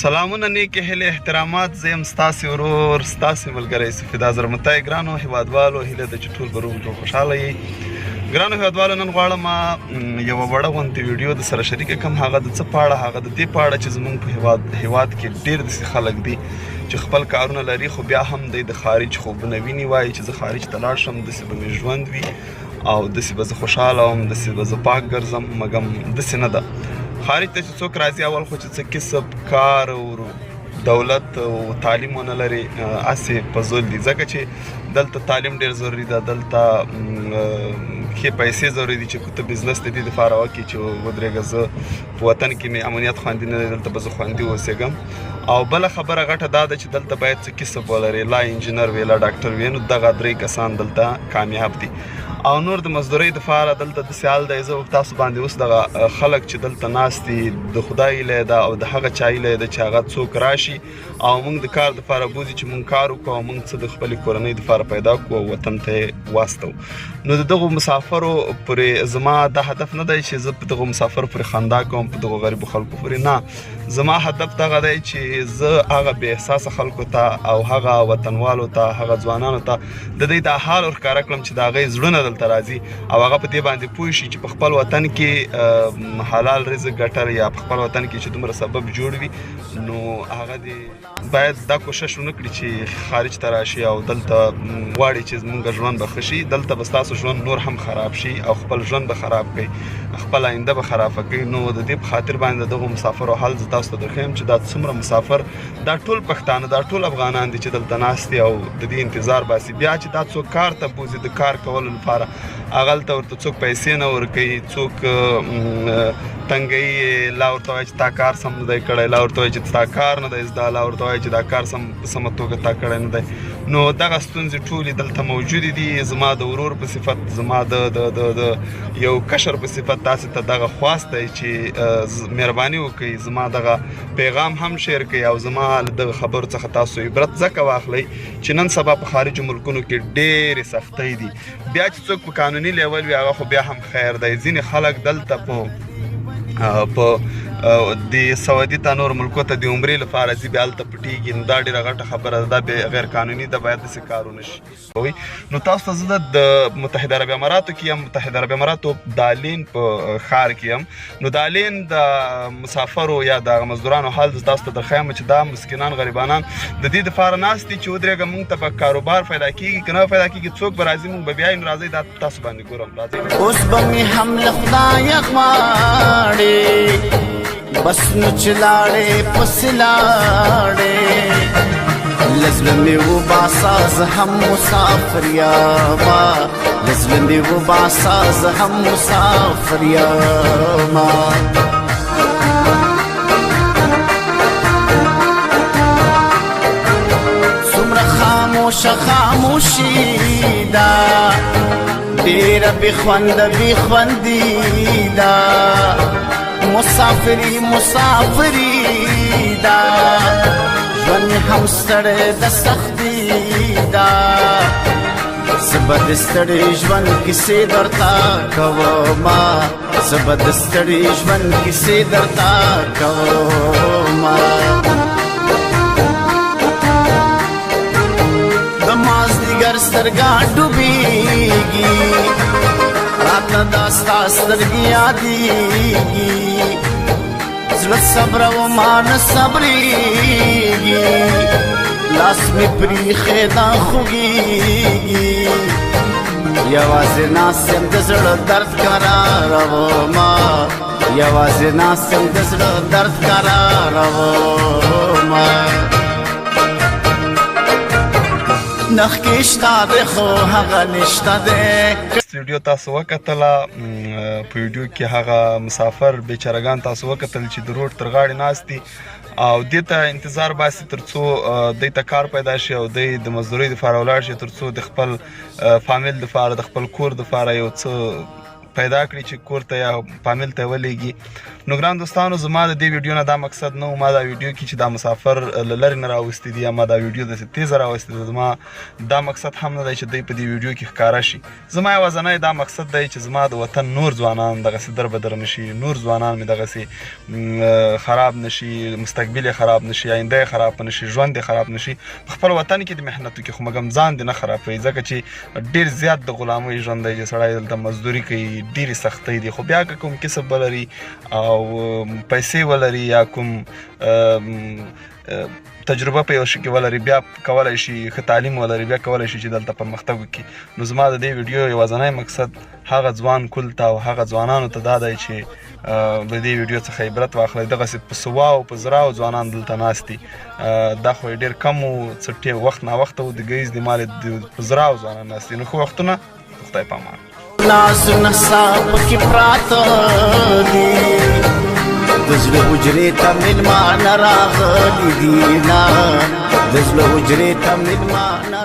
سلامونه نیک هیله احترامات زه یم ستاسې ورور ستاسې ملګری سفید ازرمتی ګرانو هیوادوالو هیله ده چې ټول به روغ جوړ خوشحاله یئ ګرانو هیوادوالو نن غواړم یوه وړه غوندې ویډیو د سره شریکه کړم هغه د څه په اړه هغه د دې په اړه چې زموږ په هیواد کې ډېر داسې خلک دي چې خپل کارونه لري خو بیا هم دی د خارج خوبونه ویني وایي چې زه خارج ته لاړ شم داسې به مې ژوند وي او داسې به زه خوشحاله وم داسې به زه پاک ګرځم مګم داسې نه ده خارج ته چې څوک راځي اول خو چې څه کسب کار او دولت او تعلیم ونه لري هسې په زول دي ځکه چې دلته تعلیم ډېر ضروري ده دلته ښې پیسې ضروري دي چې ته بزنس د دې دپاره وکړې چې ودرېږه زه په وطن کې مې امنیت خوندي نه دی دلته به زه خوندي اوسېږم او بله خبره غټه دا ده چې دلته باید څه کسب ولري لا انجینر وي لا ډاکټر وي نو دغه درې کسان دلته کامیاب دي او نور د مزدورۍ دپاره دلته داسې حال دی زه تاسو باندې اوس دغه خلک چې دلته ناست دي د خدای هیله ده او د هغه چا هیله ده چې هغه څوک راشي او موږ د کار دپاره بوځي چې موږ کار وکړو او موږ څه د خپلې کورنۍ دپاره پیدا کړو او وطن ته یې واستو نو د دغو مسافرو پورې زما دا هدف نه دی چې زه په دغو مسافرو پورې خندا کوم په دغو غریبو خلکو پورې نه زما هدف دغه دی چې زه هغه بې احساسه خلکو ته او هغه وطنوالو ته هغه ځوانانو ته د دوی دا حال ورښکاره کړم چې د هغوی زړونه دلته راځي او هغه په دې باندې پوه شي چې په خپل وطن کې حلال رزق ګټل یا په خپل وطن کې چې دومره سبب جوړ وي نو هغه دې باید دا کوشش ونه کړي چې خارج ته راشي او دلته غواړي چې زموږ ژوند به ښه شي دلته به ستاسو ژوند نور هم خراب شي او خپل ژوند به خراب کړي خپل آینده به خرابه کړي نو د دې په خاطر باندې دغو مسافرو حال زه تاسو ته درښیم چې دا څومره مسافر دا ټول پښتانه دا ټول افغانان دي چې دلته ناست دي او د دې انتظار باسي بیا چې دا څوک کار ته بوځي د کار کولو لپاره هغلته ورته څوک پیسې نه ورکوي څوک تنګوي لا ورته وایي چې تا کار سم نه دی کړی لا ورته وایي چې تا کار نه دی زده لا ورته وایي چې دا کار سمه توګه تا کړی نه دی نو دغه ستونزې ټولې دلته موجودې دي زما د ورور په صفت زما د یو کشر په صفت تاسې ته دغه خواست دی چې مهرباني وکړئ زما دغه پیغام هم شیر کړئ او زما له دغه خبرو څخه تاسو عبرت ځکه واخلئ چې نن سبا په خارجو ملکونو کې ډېرې سختۍ دي بیا چې څوک په قانوني لیول وي هغه خو بیا هم خیر دی ځینې خلک دلته په د سعودي ته نور ملکو ته د عمرې لپاره ځي بیا هلته پټېږي نو دا ډېره غټه خبره ده دا غیر قانوني ده باید داسې کار ونه شي نو تاسو ته زه د متحده عرب اماراتو کې یم متحده عرب اماراتو د الین په ښار کې یم نو د الین د مسافرو یا د مزدورانو حال زه تاسو ته درښیم چې دا مسکینان غریبانان د دې دپاره ناست دي چې ودرېږه موږ ته به کاروبار پیدا کېږي که نه پیدا کېږي څوک به راځي موږ به بیا نو راځئ دا تاسو باندې ګورم راځئ اوس به مې هم له خدایه غواړې بس نو چلاړې پسې لاړې له زړه مې وباسه زه هم مسافر یما له زړه مې وباسه زه هم مسافر یما څومره خاموشه خاموشي ده ډېره بې خوندي ده مسافری دا ژوند هم ستړی د سختي دا زه به د ستړي ژوند کیسې درته کومه زه به د ستړي ژوند کیسې درته کومه د مازدیګر سترګه ډوبېږي راته دا ستا سترګې یادېږي زړه صبرومه نه صبرېږي لاس مې پرېښی دا خوږېږي یوازې ناست یم د زړه درد قرارومه یوازې ناست یم د زړه درد قرارومه نخکې شته دی خو هغه نشته دی ویډیو تاسو وکتله په ویډیو کې هغه مسافر بیچارهګان تاسو وکتل چې د روډ تر غاړې ناست دي او دې ته انتظار باسي تر څو دوی ته کار پیدا شي او دوی د مزدورۍ دپاره ولاړ شي تر څو د خپل فامیل دپاره د خپل کور دپاره یو څه پیدا کړي چې کور ته یا فامیل ته ولېږي. نو ګران دوستانو زما د دې ویډیو نه دا مقصد نه و، ما دا ویډیو کې چې دا مسافر له لرې نه راوستي دي یا ما دا ویډیو داسې تیزه راوستې ده، زما دا مقصد هم نه دی چې دوی په دې ویډیو کې ښکاره شي. زما یوازینی دا مقصد دی چې زما د وطن نور ځوانان دغسې در بدر نه شي، نور ځوانان مې دغسې خراب نه شي، مستقبل یې خراب نه شي، آینده یې خراب نه شي، ژوند یې خراب نه شي. په خپل وطن کې د محنت وکړي خو مګم ځان دې نه خرابوي، ځکه چې ډېر زیات د غلامۍ ژوند دی چې سړی دلته مزدوري کوي، ډېرې سختۍ دي. خو بیا که کوم کسب ولري او پیسې ولري یا کوم تجربه په یو شي کې ولري، بیا کولی شي ښه تعلیم ولري، بیا کولی شي چې دلته پرمختګ وکړي. نو زما د دې ویډیو یوازینی مقصد هغه ځوان کل ته او هغه ځوانانو ته دا دی چې د دې ویډیو څخه عبرت واخلئ. دغسې په سواو په زراو ځوانان دلته ناست دي، دا خو یې ډېر کم و، څه وخت ناوخته و، د ګیز د مال په زراو ځوانان ناست دي. نو ښه وختونه خدای پامان. نازونه پکې پراته دي، د زړه حجرې ته مېلمانه راغلي دي، د زړه حجرې ته مېلمانه